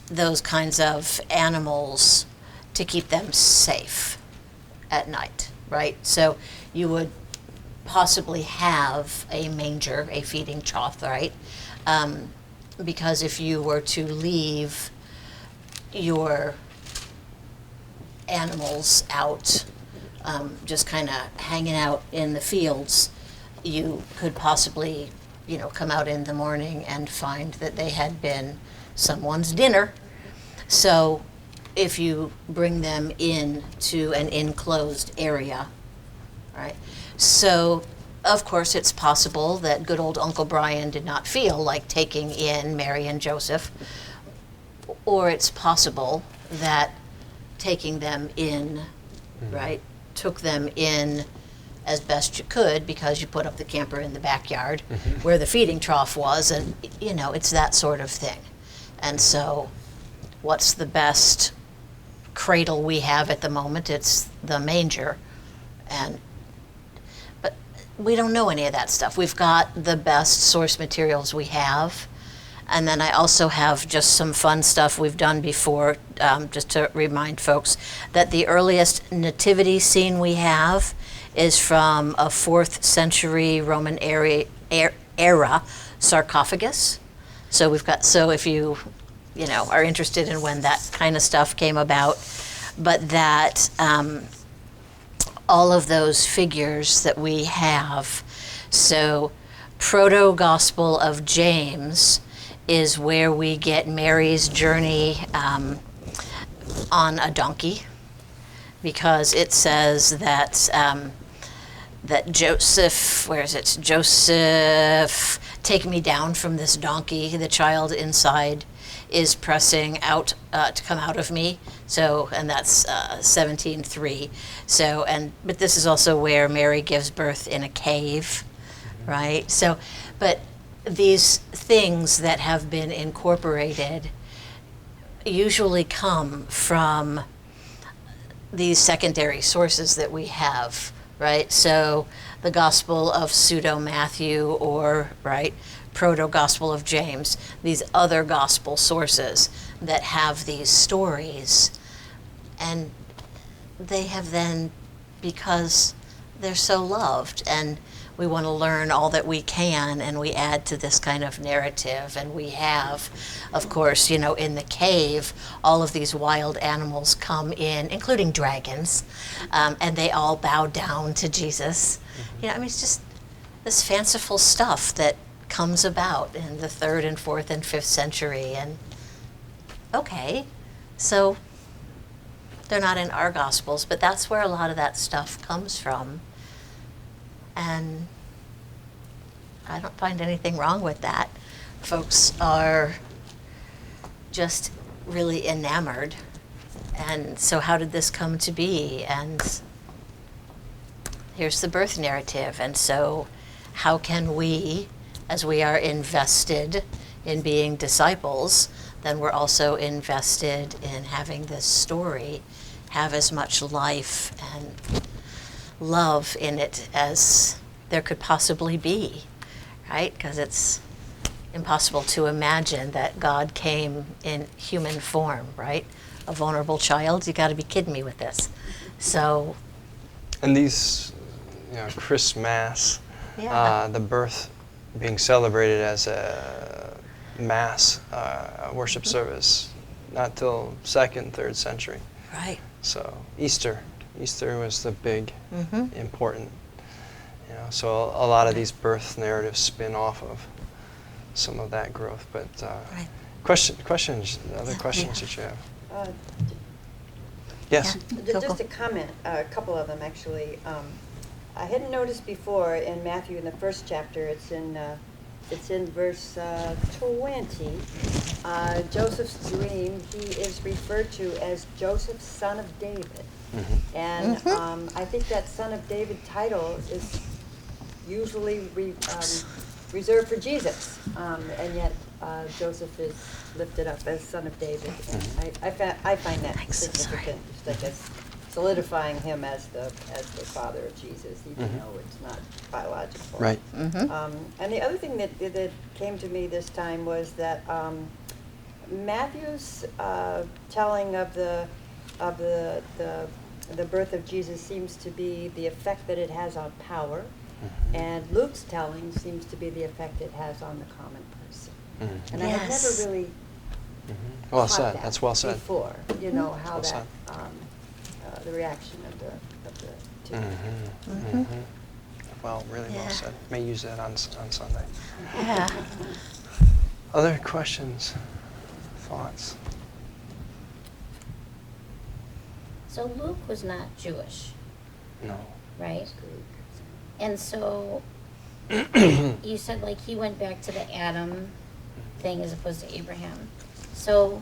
those kinds of animals to keep them safe at night, right? So you would possibly have a manger, a feeding trough, right? Because if you were to leave your animals out, just kind of hanging out in the fields, you could possibly, come out in the morning and find that they had been someone's dinner. So if you bring them in to an enclosed area, right? So of course, it's possible that good old Uncle Brian did not feel like taking in Mary and Joseph, or it's possible that taking them in, right, took them in as best you could because you put up the camper in the backyard where the feeding trough was, and you know, it's that sort of thing. And so, what's the best cradle we have at the moment? It's the manger. But we don't know any of that stuff. We've got the best source materials we have. And then I also have just some fun stuff we've done before, just to remind folks that the earliest nativity scene we have is from a 4th century Roman era sarcophagus. So we've got, so if you know, are interested in when that kind of stuff came about, but that all of those figures that we have, so Proto-Gospel of James is where we get Mary's journey on a donkey, because it says that that Joseph, where is it? Joseph, take me down from this donkey. The child inside is pressing out to come out of me. So, and that's 17:3. So, but this is also where Mary gives birth in a cave, right? So, but these things that have been incorporated usually come from these secondary sources that we have, right? So the Gospel of Pseudo-Matthew, or, right, Proto-Gospel of James, these other gospel sources that have these stories. And they have then, because they're so loved, and we want to learn all that we can, and we add to this kind of narrative. And we have, of course, you know, in the cave, all of these wild animals come in, including dragons, and they all bow down to Jesus. You know, I mean, it's just this fanciful stuff that comes about in the 3rd and 4th and 5th century. And okay, so they're not in our Gospels, but that's where a lot of that stuff comes from. And I don't find anything wrong with that. Folks are just really enamored. And so how did this come to be? And here's the birth narrative. And so how can we, as we are invested in being disciples, then we're also invested in having this story have as much life and love in it as there could possibly be, right? Because it's impossible to imagine that God came in human form, right? A vulnerable child. You got to be kidding me with this. So, And these, you know, Christmas, yeah. the birth being celebrated as a mass worship service, not till 2nd, 3rd century. Right. So Easter was the big, important, you know. So a lot of these birth narratives spin off of some of that growth. But Right. questions, other Yeah. questions that you have? Yes. Yeah. Just a comment, a couple of them actually. I hadn't noticed before in Matthew in the 1st chapter, it's in verse 20. Joseph's dream, he is referred to as Joseph, son of David. And I think that son of David title is usually reserved for Jesus. And yet Joseph is lifted up as son of David. And I find that significant, just like solidifying him as the father of Jesus, even though it's not biological. Right. And the other thing that came to me this time was that Matthew's telling of the birth of Jesus seems to be the effect that it has on power, and Luke's telling seems to be the effect it has on the common person. And I had Yes. never really Well caught said. that That's well said. before. You know how Well that said. the reaction of the two. Well, really well Yeah. said. May use that on Sunday. Yeah. Other questions, thoughts? So Luke was not Jewish, No. right? And so, you said like he went back to the Adam thing as opposed to Abraham. So,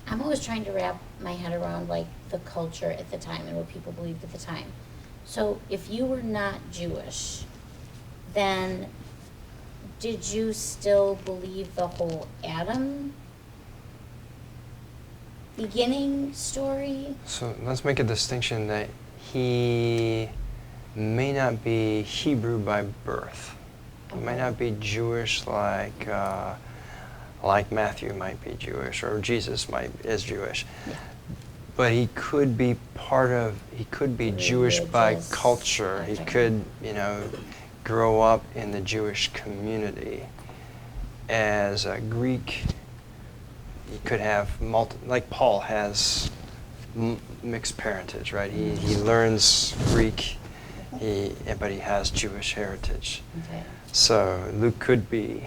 I'm always trying to wrap my head around like the culture at the time and what people believed at the time. So, if you were not Jewish, then did you still believe the whole Adam beginning story? So let's make a distinction that he may not be Hebrew by birth. He might not be Jewish like Matthew might be Jewish or Jesus is Jewish. Yeah. But he could be Jewish by Religious. culture. He Okay. could, grow up in the Jewish community. As a Greek, he could have like Paul has mixed parentage, right? He learns Greek, but he has Jewish heritage. Okay. So Luke could be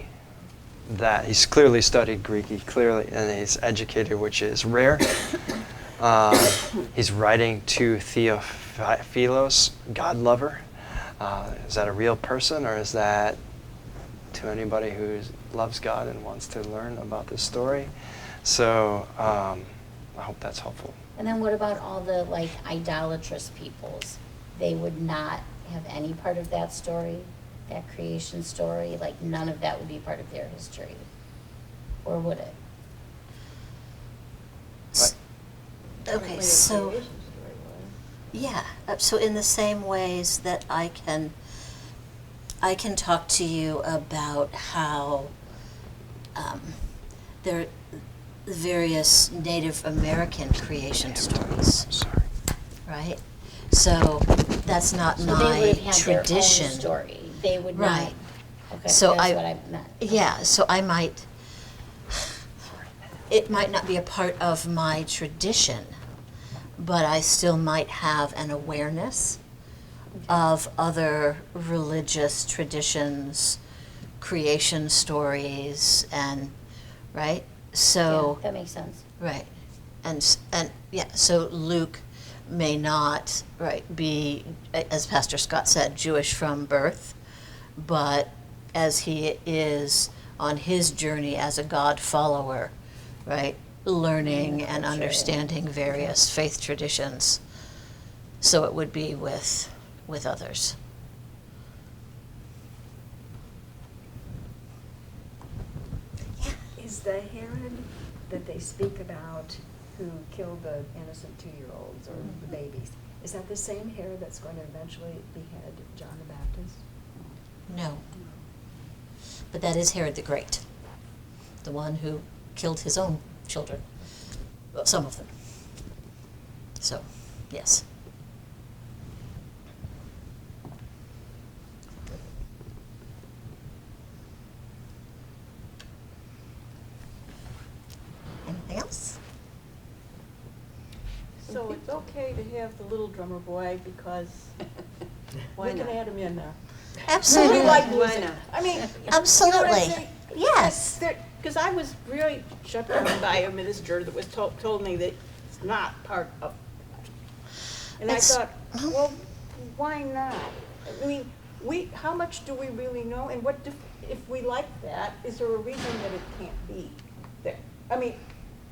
that. He's clearly studied Greek. And he's educated, which is rare. He's writing to Theophilos, God lover. Is that a real person, or is that to anybody who loves God and wants to learn about this story? So I hope that's helpful. And then what about all the like idolatrous peoples? They would not have any part of that story, that creation story, like none of that would be part of their history. Or would it? Okay, so, yeah, so in the same ways that I can talk to you about how there are various Native American creation stories, Sorry. right? So that's not So they my would have had tradition. their own story. They would not. Right. Okay, So that's I- what I meant. Yeah, so it might not be a part of my tradition, but I still might have an awareness of other religious traditions, creation stories, and, right? So. Yeah, that makes sense. Right, and yeah, so Luke may not, right, be, as Pastor Scott said, Jewish from birth, but as he is on his journey as a God follower, right, learning and understanding various faith traditions, so it would be with others. Is the Herod that they speak about who killed the innocent 2-year-olds or the babies, is that the same Herod that's going to eventually behead John the Baptist? No. But that is Herod the Great, the one who killed his own children, well, some of them. So, yes. Anything else? So it's okay to have the little drummer boy because we can add him in there. Absolutely. We like Why music. not? I mean, Absolutely. Yes. Because I was really shut down by a minister that was told me that it's not part of. And I It's- thought, well, why not? I mean, how much do we really know? And if we like that, is there a reason that it can't be there? I mean,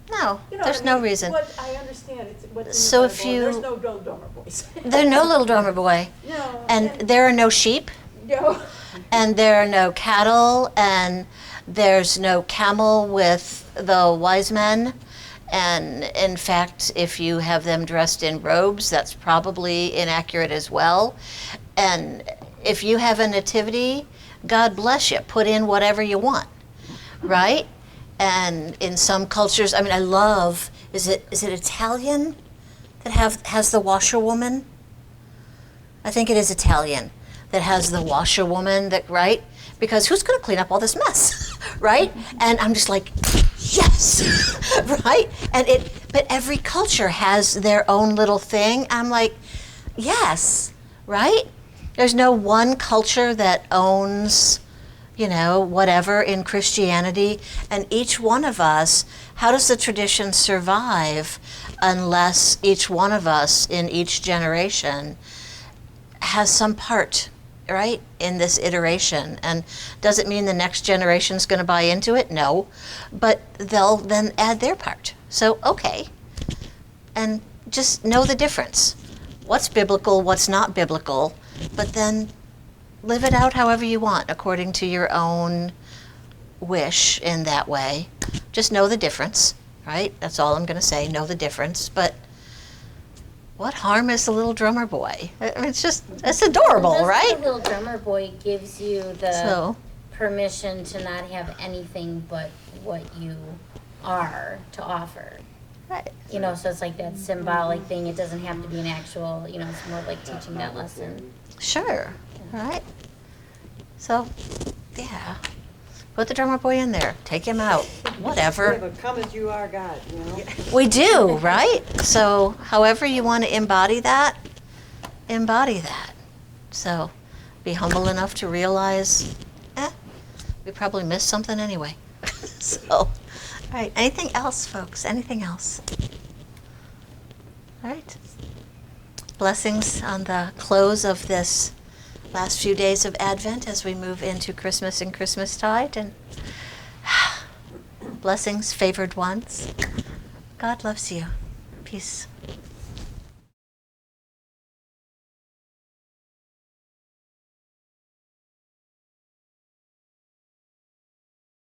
No, you know, there's I no mean, reason. What I understand, it's what's in So the if Bible. you- There's no drummer boys. There are no little drummer boy. No. And there are no sheep, No. and there are no cattle, and there's no camel with the wise men. And in fact, if you have them dressed in robes, that's probably inaccurate as well. And if you have a nativity, God bless you, put in whatever you want, right? And in some cultures, I mean, I love, is it Italian that has the washerwoman? I think it is Italian that has the washerwoman, that, right? Because who's going to clean up all this mess, right? And I'm just like, yes, right? But every culture has their own little thing. I'm like, yes, right? There's no one culture that owns, whatever in Christianity. And each one of us, how does the tradition survive unless each one of us in each generation has some part, right, in this iteration. And does it mean the next generation's going to buy into it? No. But they'll then add their part. So, okay. And just know the difference. What's biblical, what's not biblical, but then live it out however you want, according to your own wish in that way. Just know the difference, right? That's all I'm going to say, know the difference. But what harm is the little drummer boy? I mean, it's adorable, Just right? The little drummer boy gives you the So, permission to not have anything but what you are to offer. right. You know, so it's like that symbolic thing. It doesn't have to be an actual, you know, it's more like teaching that lesson. Sure, right? So, yeah. Put the drummer boy in there. Take him out. Whatever. Yeah, but come as you are, God, you know? We do, right? So, however you want to embody that. So, be humble enough to realize, we probably missed something anyway. So, all right. Anything else, folks? Anything else? All right. Blessings on the close of this last few days of Advent as we move into Christmas and Christmastide. And blessings, favored ones. God loves you. Peace.